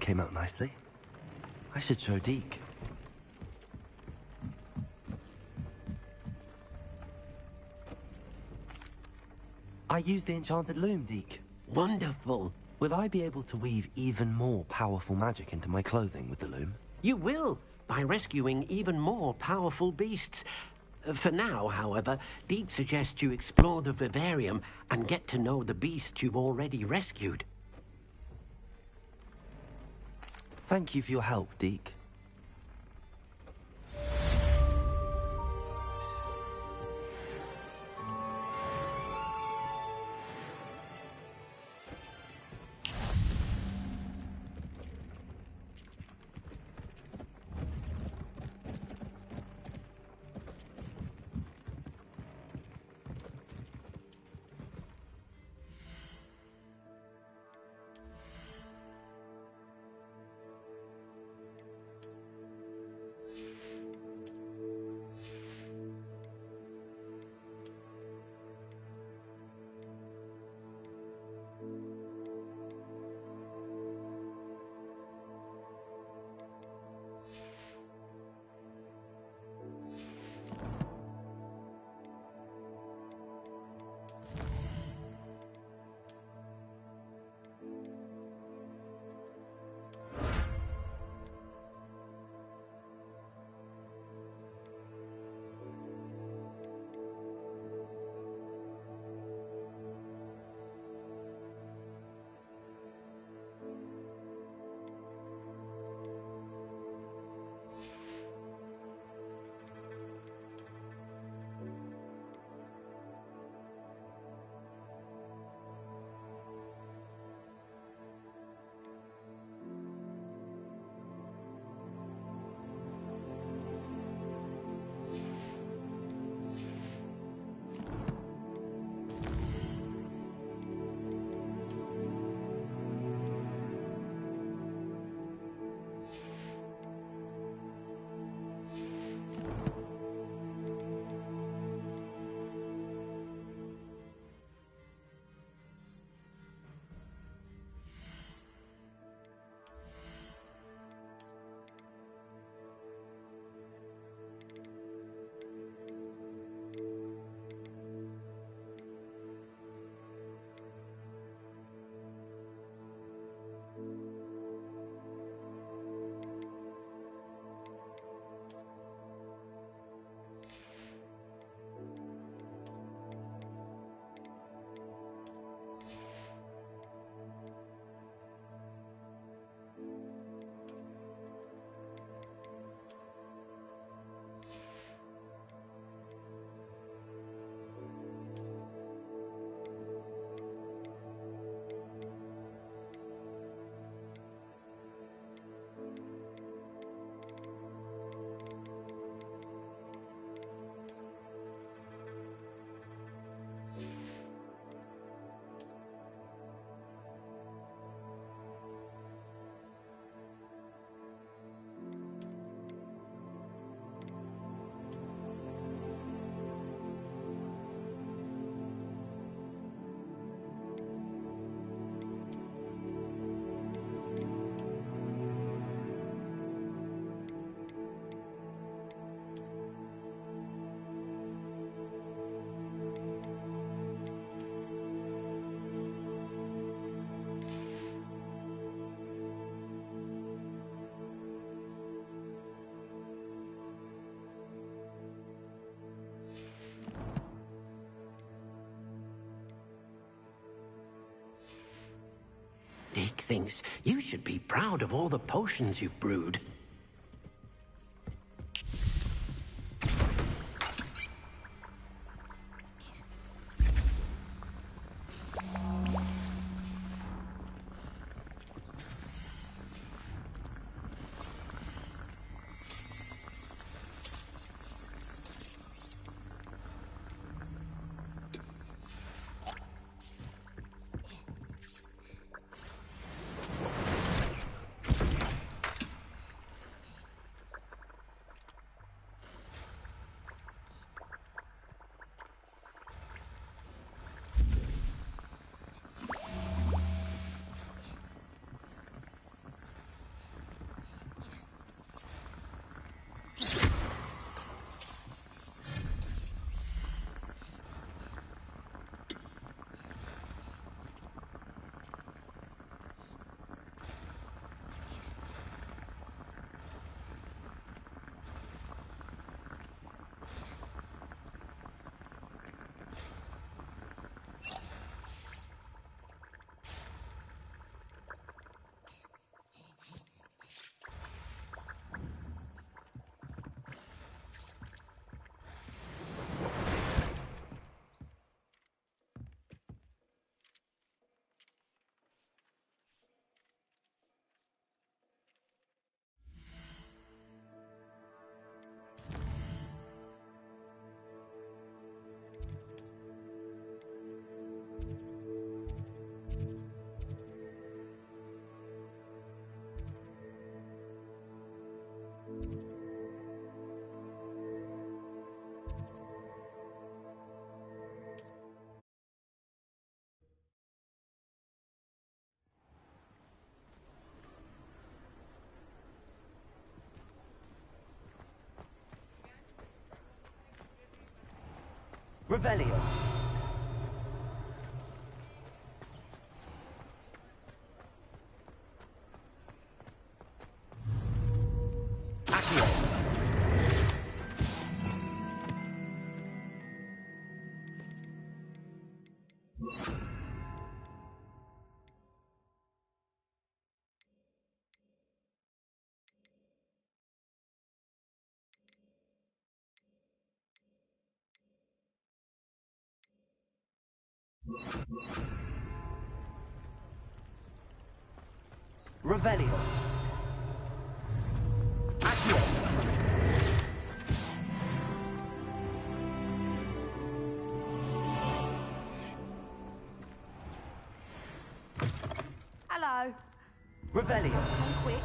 Came out nicely. I should show Deke. I use the enchanted loom, Deke. Wonderful. Will I be able to weave even more powerful magic into my clothing with the loom? You will, by rescuing even more powerful beasts. For now, however, Deke suggests you explore the vivarium and get to know the beasts you've already rescued. Thank you for your help, Deke. Deke thinks you should be proud of all the potions you've brewed. Revelio. Revelio. Accio. Hello. Revelio. Come quick.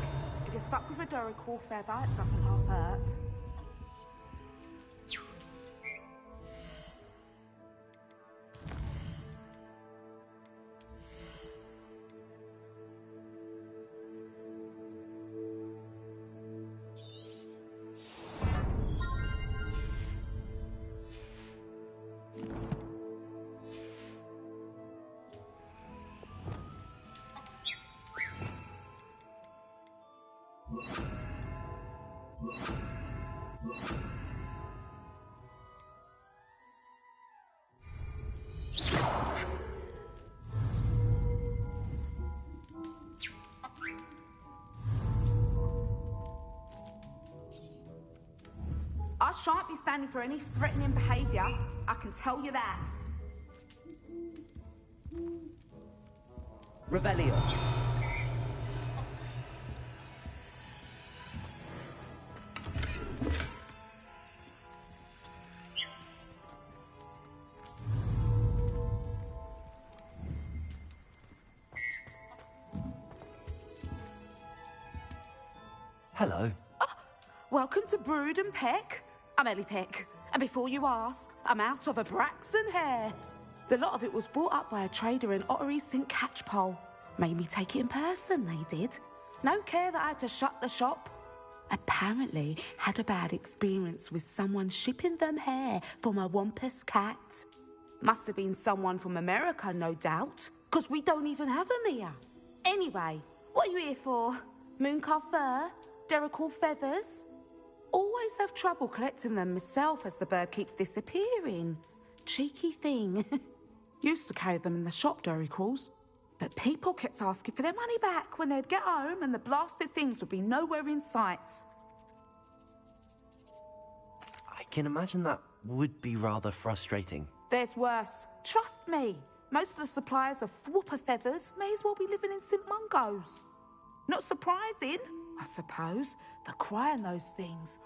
If you're stuck with a Duracell feather, it doesn't half hurt. I shan't be standing for any threatening behaviour, I can tell you that. Revelio. Hello. Welcome to Brood and Peck. I'm Ellie Peck, and before you ask, I'm out of a Braxton hair. The lot of it was bought up by a trader in Ottery St. Catchpole. Made me take it in person, they did. No care that I had to shut the shop. Apparently had a bad experience with someone shipping them hair from a Wampus cat. Must have been someone from America, no doubt, because we don't even have them here. Anyway, what are you here for? Mooncar fur? Duracell feathers? Always have trouble collecting them myself as the bird keeps disappearing. Cheeky thing. Used to carry them in the shop, Duracells. But people kept asking for their money back when they'd get home and the blasted things would be nowhere in sight. I can imagine that would be rather frustrating. There's worse. Trust me. Most of the suppliers of whooper feathers may as well be living in St. Mungo's. Not surprising, I suppose, the cry on those things.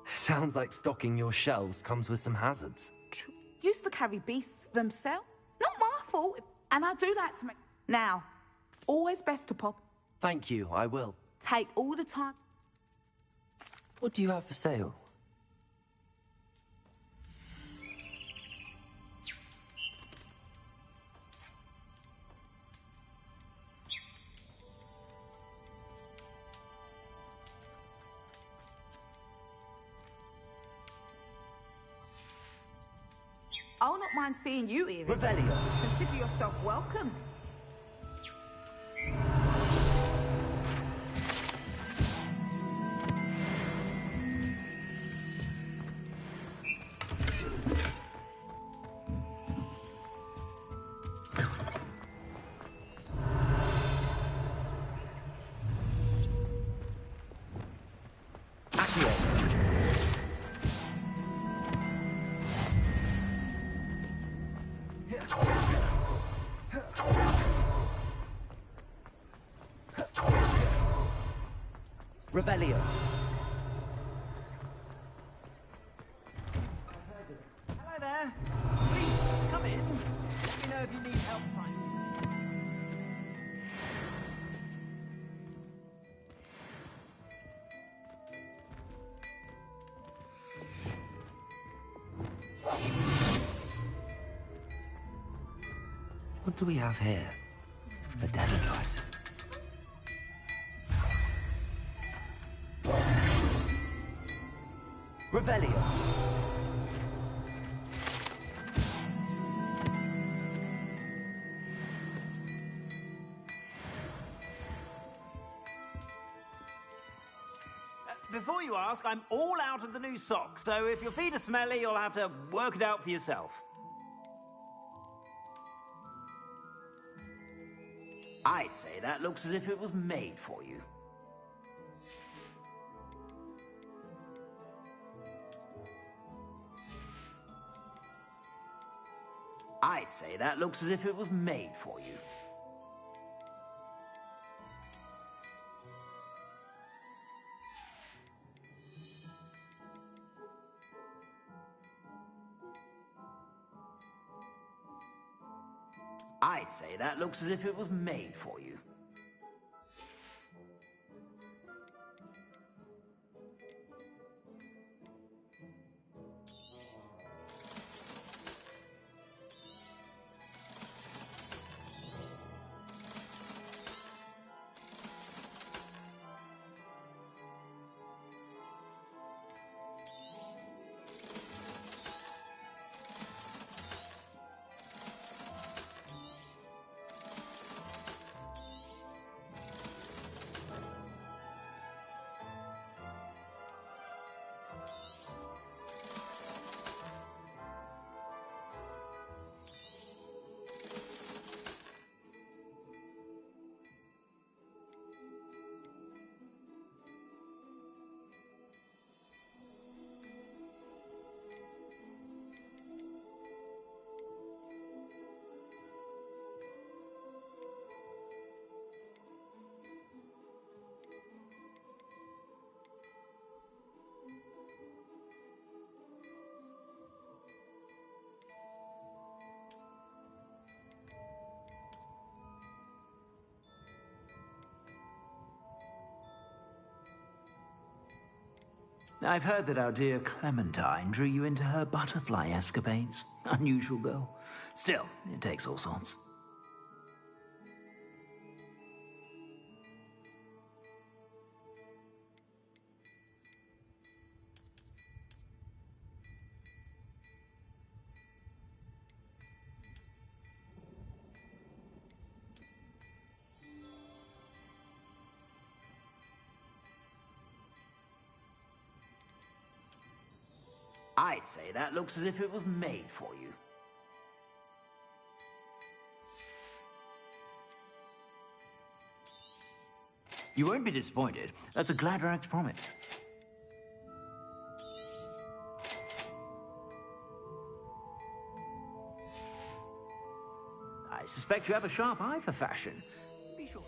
Sounds like stocking your shelves comes with some hazards. Used to carry beasts themselves. Not my fault. And I do like to make... Now, always best to pop. Thank you, I will. Take all the time. What do you have for sale? I'll not mind seeing you here. Revelio. Consider yourself welcome. Revelio. Hello there. Please, come in. Let me know if you need help finding. What do we have here? A delicate. Revelio. before you ask, I'm all out of the new socks, so if your feet are smelly, you'll have to work it out for yourself. I'd say that looks as if it was made for you. I'd say that looks as if it was made for you. I'd say that looks as if it was made for you. I've heard that our dear Clementine drew you into her butterfly escapades. Unusual girl. Still, it takes all sorts. I'd say that looks as if it was made for you. You won't be disappointed. That's a Gladrax promise. I suspect you have a sharp eye for fashion. Be sure.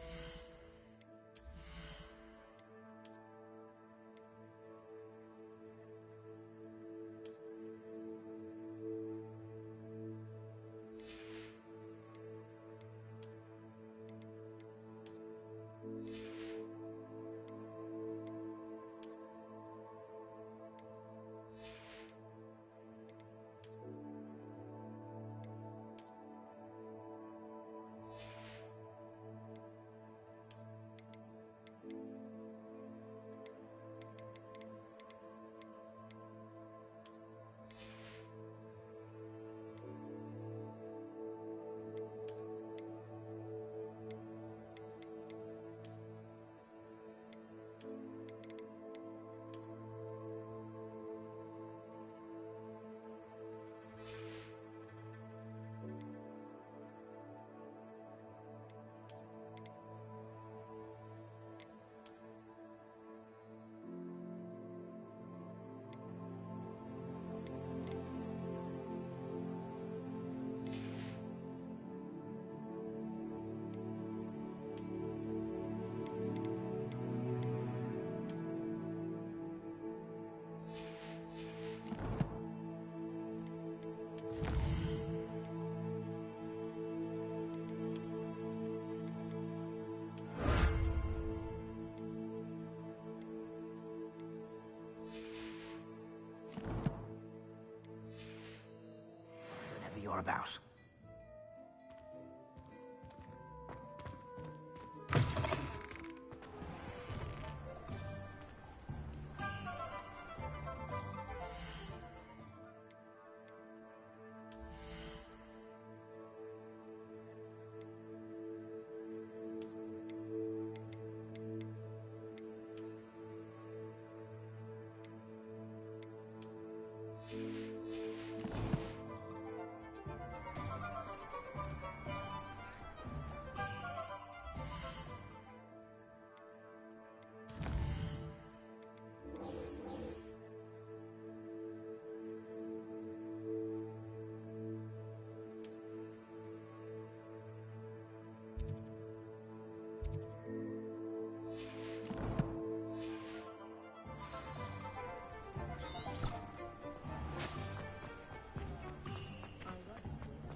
You're about.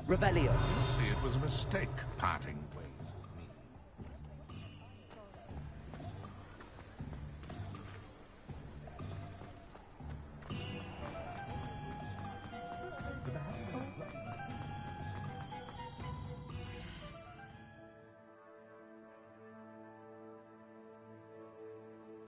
Revelio. See, it was a mistake parting